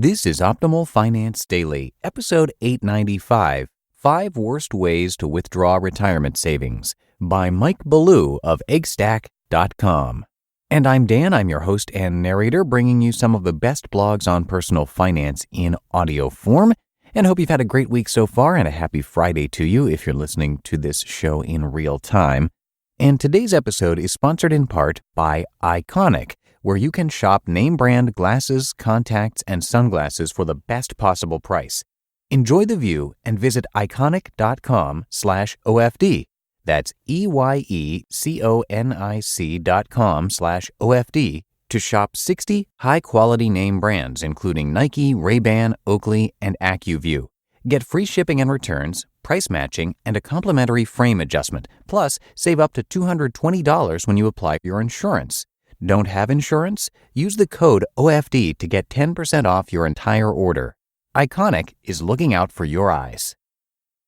This is Optimal Finance Daily, episode 895, 5 Worst Ways to Withdraw Retirement Savings, by Mike Ballew of eggstack.com. And I'm Dan, I'm your host and narrator, bringing you some of the best blogs on personal finance in audio form, and hope you've had a great week so far, and a happy Friday to you if you're listening to this show in real time. And today's episode is sponsored in part by Iconic, where you can shop name brand glasses, contacts, and sunglasses for the best possible price. Enjoy the view and visit iconic.com/OFD. That's EYECONIC.com/OFD to shop 60 high-quality name brands, including Nike, Ray-Ban, Oakley, and AccuView. Get free shipping and returns, price matching, and a complimentary frame adjustment. Plus, save up to $220 when you apply your insurance. Don't have insurance? Use the code OFD to get 10% off your entire order. Iconic is looking out for your eyes.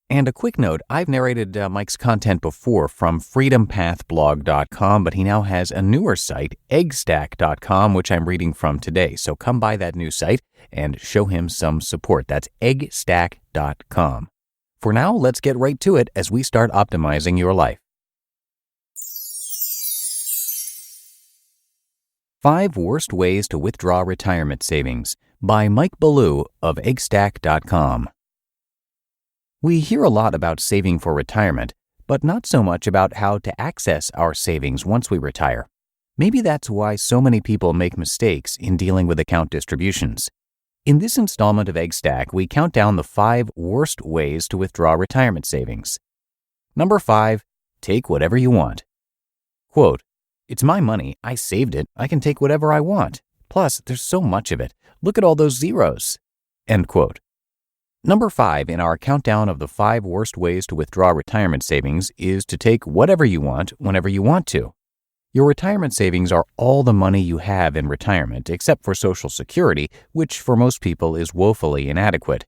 And a quick note, I've narrated Mike's content before from freedompathblog.com, but he now has a newer site, eggstack.com, which I'm reading from today. So come by that new site and show him some support. That's eggstack.com. For now, let's get right to it as we start optimizing your life. 5 Worst Ways to Withdraw Retirement Savings, by Mike Ballew of eggstack.com. We hear a lot about saving for retirement, but not so much about how to access our savings once we retire. Maybe that's why so many people make mistakes in dealing with account distributions. In this installment of Eggstack, we count down the 5 worst ways to withdraw retirement savings. Number 5, take whatever you want. Quote, "It's my money. I saved it. I can take whatever I want. Plus, there's so much of it. Look at all those zeros." End quote. Number 5 in our countdown of the 5 worst ways to withdraw retirement savings is to take whatever you want whenever you want to. Your retirement savings are all the money you have in retirement, except for Social Security, which for most people is woefully inadequate.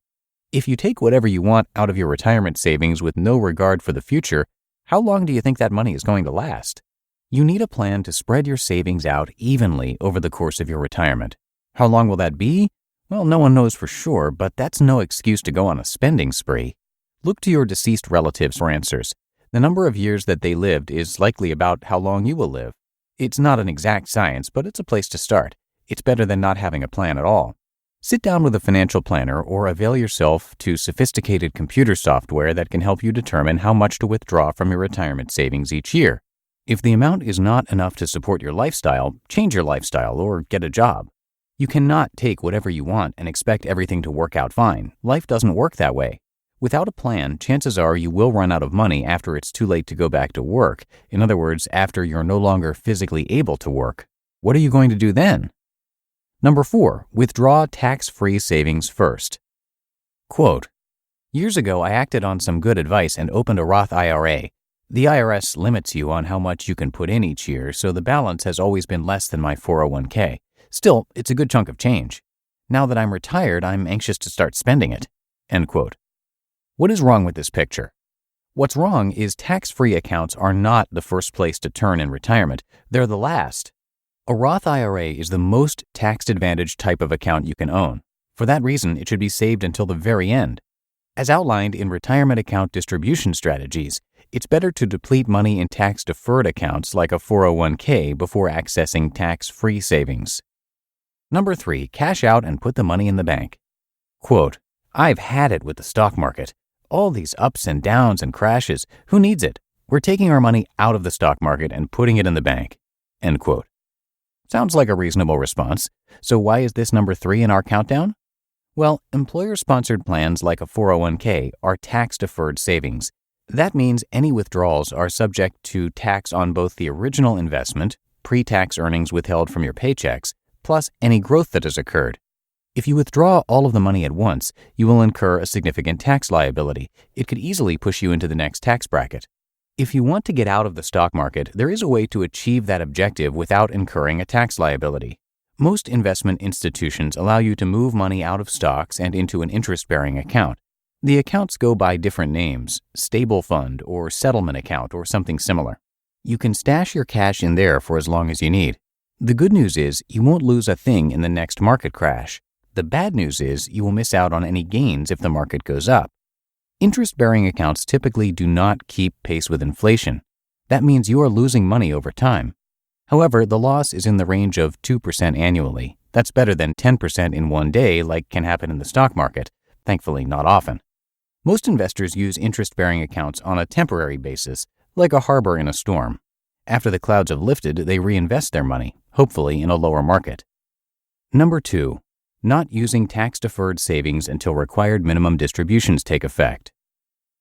If you take whatever you want out of your retirement savings with no regard for the future, how long do you think that money is going to last? You need a plan to spread your savings out evenly over the course of your retirement. How long will that be? Well, no one knows for sure, but that's no excuse to go on a spending spree. Look to your deceased relatives for answers. The number of years that they lived is likely about how long you will live. It's not an exact science, but it's a place to start. It's better than not having a plan at all. Sit down with a financial planner or avail yourself to sophisticated computer software that can help you determine how much to withdraw from your retirement savings each year. If the amount is not enough to support your lifestyle, change your lifestyle or get a job. You cannot take whatever you want and expect everything to work out fine. Life doesn't work that way. Without a plan, chances are you will run out of money after it's too late to go back to work. In other words, after you're no longer physically able to work. What are you going to do then? Number 4, withdraw tax-free savings first. Quote, "Years ago, I acted on some good advice and opened a Roth IRA. The IRS limits you on how much you can put in each year, so the balance has always been less than my 401k. Still, it's a good chunk of change. Now that I'm retired, I'm anxious to start spending it." End quote. What is wrong with this picture? What's wrong is tax-free accounts are not the first place to turn in retirement. They're the last. A Roth IRA is the most tax-advantaged type of account you can own. For that reason, it should be saved until the very end. As outlined in retirement account distribution strategies, it's better to deplete money in tax-deferred accounts like a 401k before accessing tax-free savings. Number 3, cash out and put the money in the bank. Quote, "I've had it with the stock market. All these ups and downs and crashes. Who needs it? We're taking our money out of the stock market and putting it in the bank." End quote. Sounds like a reasonable response. So why is this number 3 in our countdown? Well, employer-sponsored plans like a 401k are tax-deferred savings. That means any withdrawals are subject to tax on both the original investment, pre-tax earnings withheld from your paychecks, plus any growth that has occurred. If you withdraw all of the money at once, you will incur a significant tax liability. It could easily push you into the next tax bracket. If you want to get out of the stock market, there is a way to achieve that objective without incurring a tax liability. Most investment institutions allow you to move money out of stocks and into an interest-bearing account. The accounts go by different names, stable fund or settlement account or something similar. You can stash your cash in there for as long as you need. The good news is you won't lose a thing in the next market crash. The bad news is you will miss out on any gains if the market goes up. Interest-bearing accounts typically do not keep pace with inflation. That means you are losing money over time. However, the loss is in the range of 2% annually. That's better than 10% in one day like can happen in the stock market. Thankfully, not often. Most investors use interest-bearing accounts on a temporary basis, like a harbor in a storm. After the clouds have lifted, they reinvest their money, hopefully in a lower market. Number 2. Not using tax-deferred savings until required minimum distributions take effect.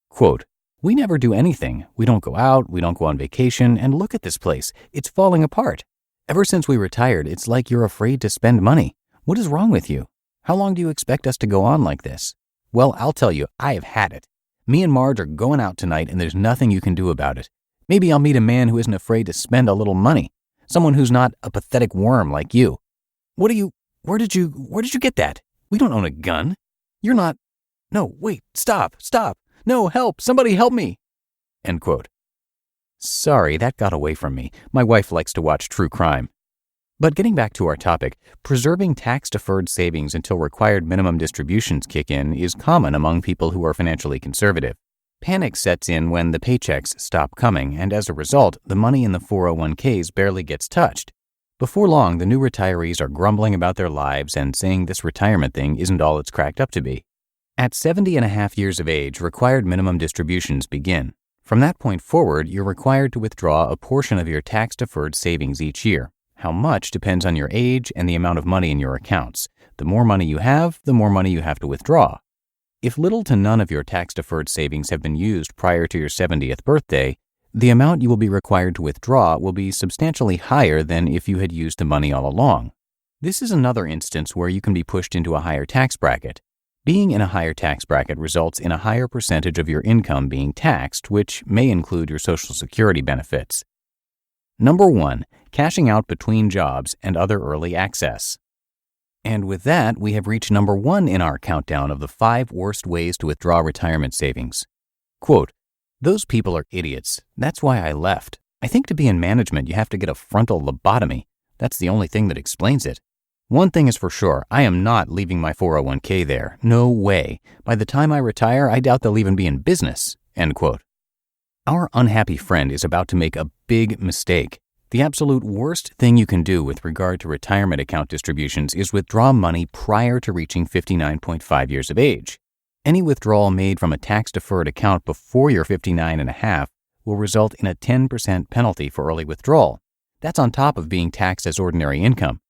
Quote, "We never do anything. We don't go out, we don't go on vacation, and look at this place. It's falling apart. Ever since we retired, it's like you're afraid to spend money. What is wrong with you? How long do you expect us to go on like this? Well, I'll tell you, I have had it. Me and Marge are going out tonight and there's nothing you can do about it. Maybe I'll meet a man who isn't afraid to spend a little money. Someone who's not a pathetic worm like you. Where did you get that? We don't own a gun. You're not. No, wait, stop. No, help, somebody help me." End quote. Sorry, that got away from me. My wife likes to watch true crime. But getting back to our topic, preserving tax-deferred savings until required minimum distributions kick in is common among people who are financially conservative. Panic sets in when the paychecks stop coming, and as a result, the money in the 401ks barely gets touched. Before long, the new retirees are grumbling about their lives and saying this retirement thing isn't all it's cracked up to be. At 70 and a half years of age, required minimum distributions begin. From that point forward, you're required to withdraw a portion of your tax-deferred savings each year. How much depends on your age and the amount of money in your accounts. The more money you have, the more money you have to withdraw. If little to none of your tax-deferred savings have been used prior to your 70th birthday, the amount you will be required to withdraw will be substantially higher than if you had used the money all along. This is another instance where you can be pushed into a higher tax bracket. Being in a higher tax bracket results in a higher percentage of your income being taxed, which may include your Social Security benefits. Number 1. Cashing out between jobs and other early access. And with that, we have reached number 1 in our countdown of the 5 worst ways to withdraw retirement savings. Quote, "Those people are idiots. That's why I left. I think to be in management, you have to get a frontal lobotomy. That's the only thing that explains it. One thing is for sure, I am not leaving my 401k there. No way. By the time I retire, I doubt they'll even be in business." End quote. Our unhappy friend is about to make a big mistake. The absolute worst thing you can do with regard to retirement account distributions is withdraw money prior to reaching 59.5 years of age. Any withdrawal made from a tax-deferred account before you're 59 and a half will result in a 10% penalty for early withdrawal. That's on top of being taxed as ordinary income.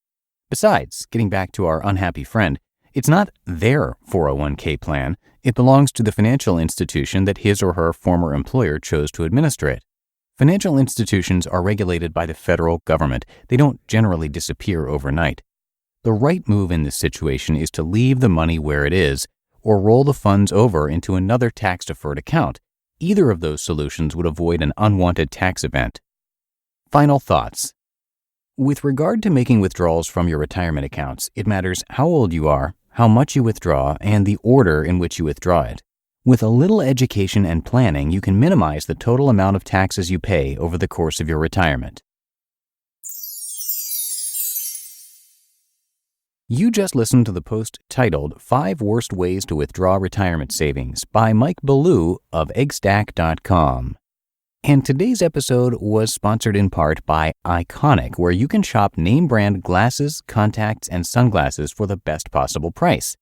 Besides, getting back to our unhappy friend, it's not their 401k plan. It belongs to the financial institution that his or her former employer chose to administer it. Financial institutions are regulated by the federal government. They don't generally disappear overnight. The right move in this situation is to leave the money where it is or roll the funds over into another tax-deferred account. Either of those solutions would avoid an unwanted tax event. Final thoughts. With regard to making withdrawals from your retirement accounts, it matters how old you are, how much you withdraw, and the order in which you withdraw it. With a little education and planning, you can minimize the total amount of taxes you pay over the course of your retirement. You just listened to the post titled 5 Worst Ways to Withdraw Retirement Savings by Mike Ballew of eggstack.com. And today's episode was sponsored in part by Iconic, where you can shop name brand glasses, contacts, and sunglasses for the best possible price.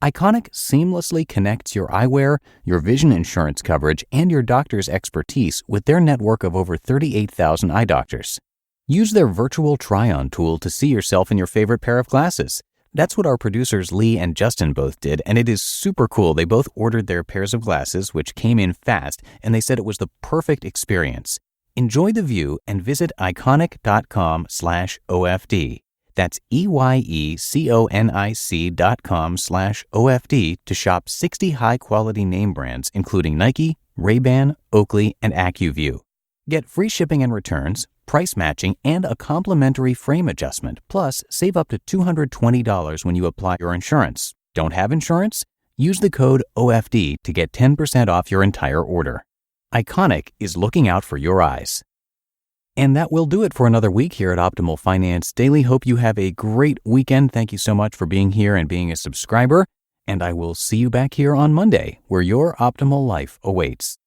Iconic seamlessly connects your eyewear, your vision insurance coverage, and your doctor's expertise with their network of over 38,000 eye doctors. Use their virtual try-on tool to see yourself in your favorite pair of glasses. That's what our producers Lee and Justin both did, and it is super cool. They both ordered their pairs of glasses, which came in fast, and they said it was the perfect experience. Enjoy the view and visit iconic.com/OFD. That's EYECONIC.com/OFD to shop 60 high-quality name brands, including Nike, Ray-Ban, Oakley, and AccuView. Get free shipping and returns, price matching, and a complimentary frame adjustment. Plus, save up to $220 when you apply your insurance. Don't have insurance? Use the code OFD to get 10% off your entire order. Iconic is looking out for your eyes. And that will do it for another week here at Optimal Finance Daily. Hope you have a great weekend. Thank you so much for being here and being a subscriber. And I will see you back here on Monday, where your optimal life awaits.